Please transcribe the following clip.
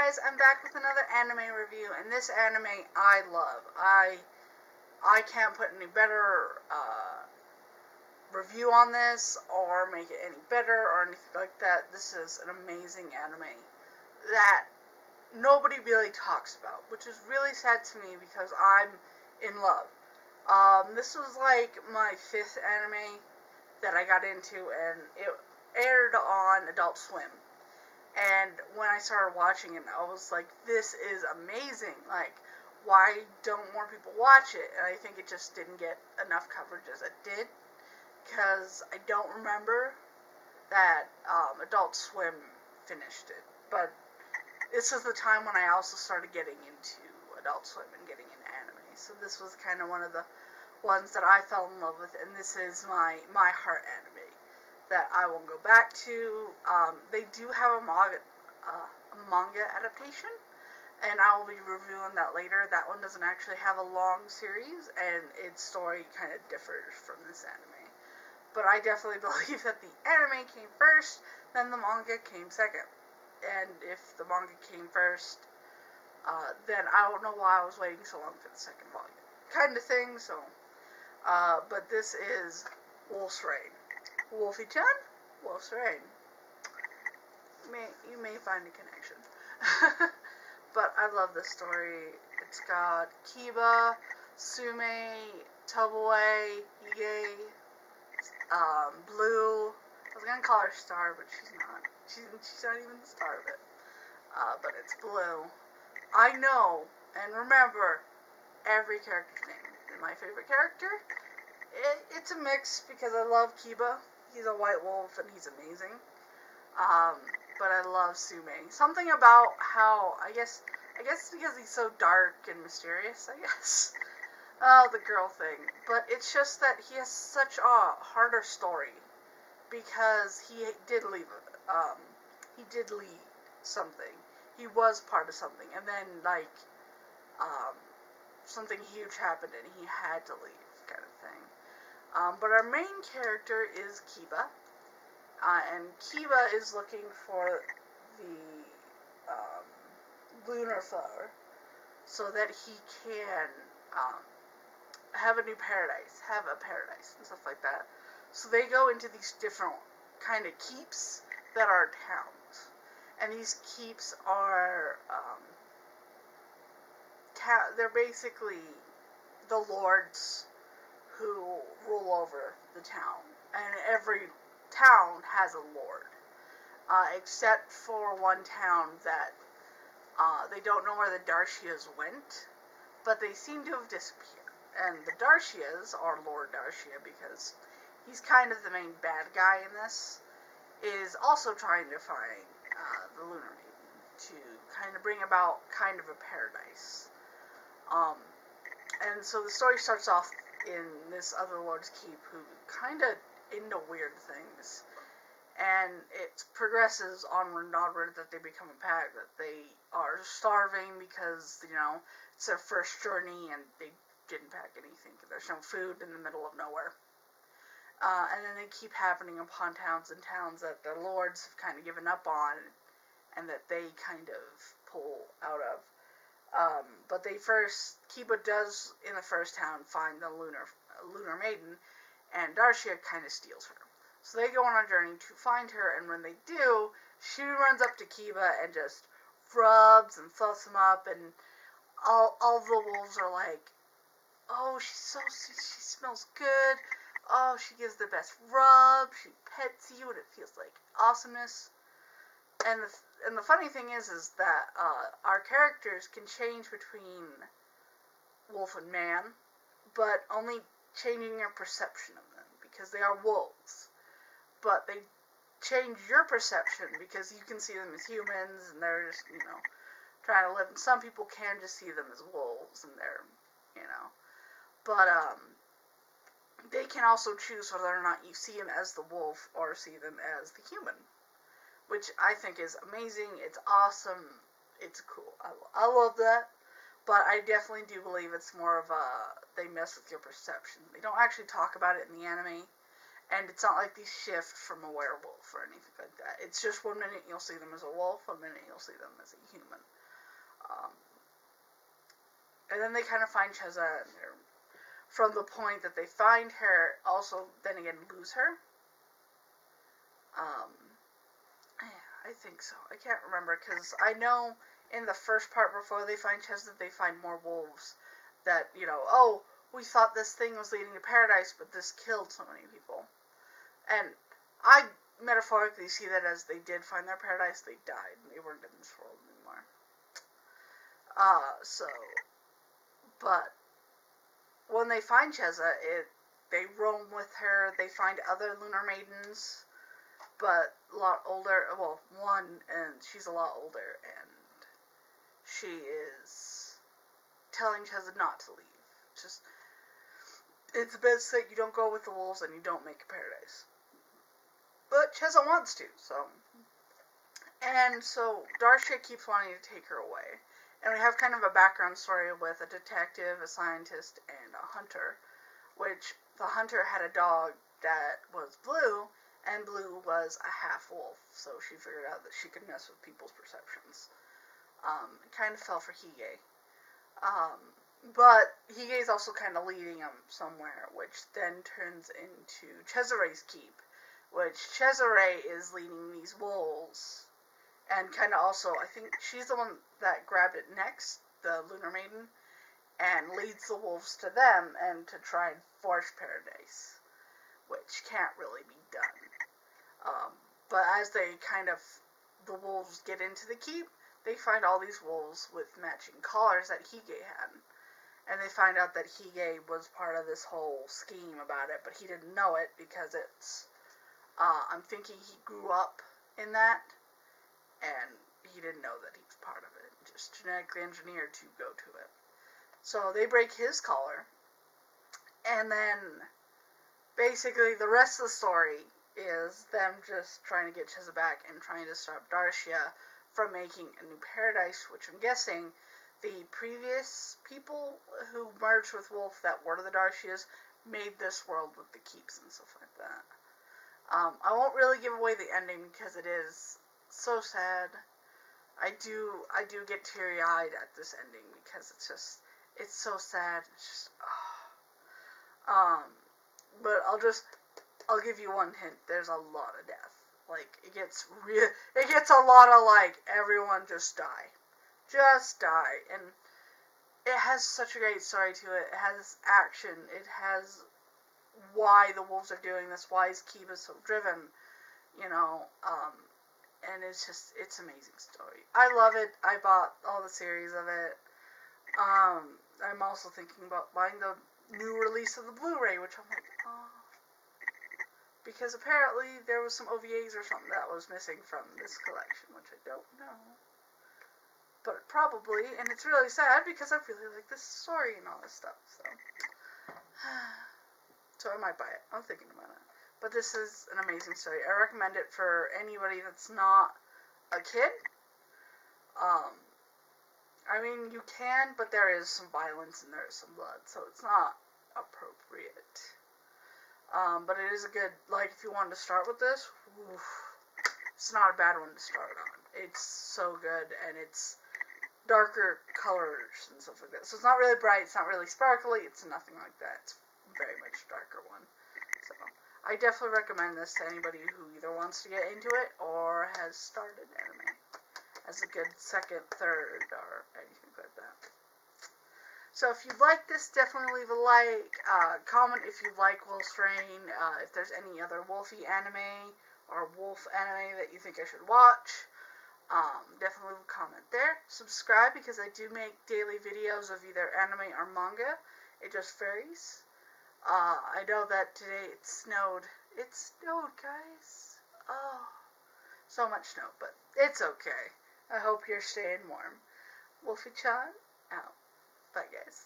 guys, I'm back with another anime review, and this anime I love. I can't put any better review on this or make it any better or anything like that. This is an amazing anime that nobody really talks about, which is really sad to me because I'm in love. This was like my 5th anime that I got into, and it aired on Adult Swim. And when I started watching it, I was like, this is amazing. Like, why don't more people watch it? And I think it just didn't get enough coverage as it did. Because I don't remember that Adult Swim finished it. But this is the time when I also started getting into Adult Swim and getting into anime. So this was kind of one of the ones that I fell in love with. And this is my heart anime that I will go back to. They do have a manga adaptation, and I will be reviewing that later. That one doesn't actually have a long series, and its story kind of differs from this anime. But I definitely believe that the anime came first, then the manga came second. And if the manga came first, then I don't know why I was waiting so long for the second volume. Kind of thing, so. But this is Wolf's Rain. Wolfy-Chan? Wolf's Rain. You may find a connection. But I love this story. It's got Kiba, Sume, Toboe, Hige, Blue. I was gonna call her Star, but she's not. She's not even the star of it. But it's Blue. I know and remember every character's name. And my favorite character? It's a mix because I love Kiba. He's a white wolf and he's amazing. But I love Sume. Something about how, I guess because he's so dark and mysterious, I guess. Oh, the girl thing. But it's just that he has such a harder story. Because he did lead something. He was part of something. And then, like, something huge happened and he had to leave, kind of thing. But our main character is Kiba, and Kiba is looking for the lunar flower so that he can have a paradise and stuff like that. So they go into these different kind of keeps that are towns, and these keeps are they're basically the lords who rule over the town, and every town has a lord, except for one town that they don't know where the Darshias went, but they seem to have disappeared. And the Darshias, or Lord Darshia, because he's kind of the main bad guy in this, is also trying to find the Lunar Maiden to kind of bring about kind of a paradise. And so the story starts off in this other lord's keep who kind of into weird things, and it progresses onward and onward that they become a pack, that they are starving because, it's their first journey and they didn't pack anything. There's no food in the middle of nowhere. And then they keep happening upon towns and towns that their lords have kind of given up on and that they kind of pull out of. But Kiba does, in the first town, find the Lunar Maiden, and Darshia kind of steals her. So they go on a journey to find her, and when they do, she runs up to Kiba and just rubs and fluffs him up, and all the wolves are like, oh, she smells good, oh, she gives the best rub, she pets you, and it feels like awesomeness. And the funny thing is that our characters can change between wolf and man, but only changing your perception of them, because they are wolves. But they change your perception because you can see them as humans, and they're just, trying to live. And some people can just see them as wolves, and they're, But, they can also choose whether or not you see them as the wolf or see them as the human, which I think is amazing. It's awesome. It's cool. I love that. But I definitely do believe it's more of they mess with your perception. They don't actually talk about it in the anime. And it's not like they shift from a werewolf or anything like that. It's just 1 minute you'll see them as a wolf, 1 minute you'll see them as a human. And then they kind of find Cheza, and from the point that they find her, also then again lose her. I think so. I can't remember, because I know in the first part before they find Cheza, they find more wolves that, oh, we thought this thing was leading to paradise, but this killed so many people. And I metaphorically see that as they did find their paradise, they died, and they weren't in this world anymore. But when they find Cheza, they roam with her, they find other lunar maidens, but a lot older, well, one, and she's a lot older, and she is telling Cheza not to leave. It's best that you don't go with the wolves and you don't make a paradise. But Cheza wants to, so. And so Darcia keeps wanting to take her away. And we have kind of a background story with a detective, a scientist, and a hunter. Which, the hunter had a dog that was blue, and Blue was a half-wolf. So she figured out that she could mess with people's perceptions. It kind of fell for Hige. But Hige's also kind of leading him somewhere, which then turns into Cesare's keep. Which Cesare is leading these wolves. And kind of also, I think she's the one that grabbed it next, the Lunar Maiden, and leads the wolves to them and to try and force paradise, which can't really be done. But as the wolves get into the keep, they find all these wolves with matching collars that Hige had. And they find out that Hige was part of this whole scheme about it, but he didn't know it because I'm thinking he grew up in that, and he didn't know that he was part of it. Just genetically engineered to go to it. So they break his collar, and then basically the rest of the story is them just trying to get Cheza back and trying to stop Darcia from making a new paradise, which I'm guessing the previous people who merged with Wolf that were the Darcias made this world with the keeps and stuff like that. I won't really give away the ending because it is so sad. I do get teary-eyed at this ending because it's so sad. It's just, but I'll give you one hint. There's a lot of death. Like, it gets a lot of, like, everyone just die. Just die. And it has such a great story to it. It has action. It has why the wolves are doing this, why his keep is so driven, and it's an amazing story. I love it. I bought all the series of it. I'm also thinking about buying the new release of the Blu-ray, which I'm like, because apparently there was some OVAs or something that was missing from this collection, which I don't know. But probably, and it's really sad because I really like this story and all this stuff, so. So I might buy it. I'm thinking about it. But this is an amazing story. I recommend it for anybody that's not a kid. I mean, you can, but there is some violence and there is some blood, so it's not appropriate. But it is a good, like, if you wanted to start with this, it's not a bad one to start on. It's so good, and it's darker colors and stuff like that. So it's not really bright, it's not really sparkly, it's nothing like that. It's very much a darker one. So I definitely recommend this to anybody who either wants to get into it or has started anime as a good second, third, or anything like that. So if you like this, definitely leave a like, comment if you like Wolfstrain, if there's any other Wolfy anime or Wolf anime that you think I should watch. Definitely leave a comment there. Subscribe because I do make daily videos of either anime or manga. It just varies. I know that today it snowed. It snowed, guys. Oh, so much snow, but it's okay. I hope you're staying warm. Wolfy-Chan, out. Bye, guys.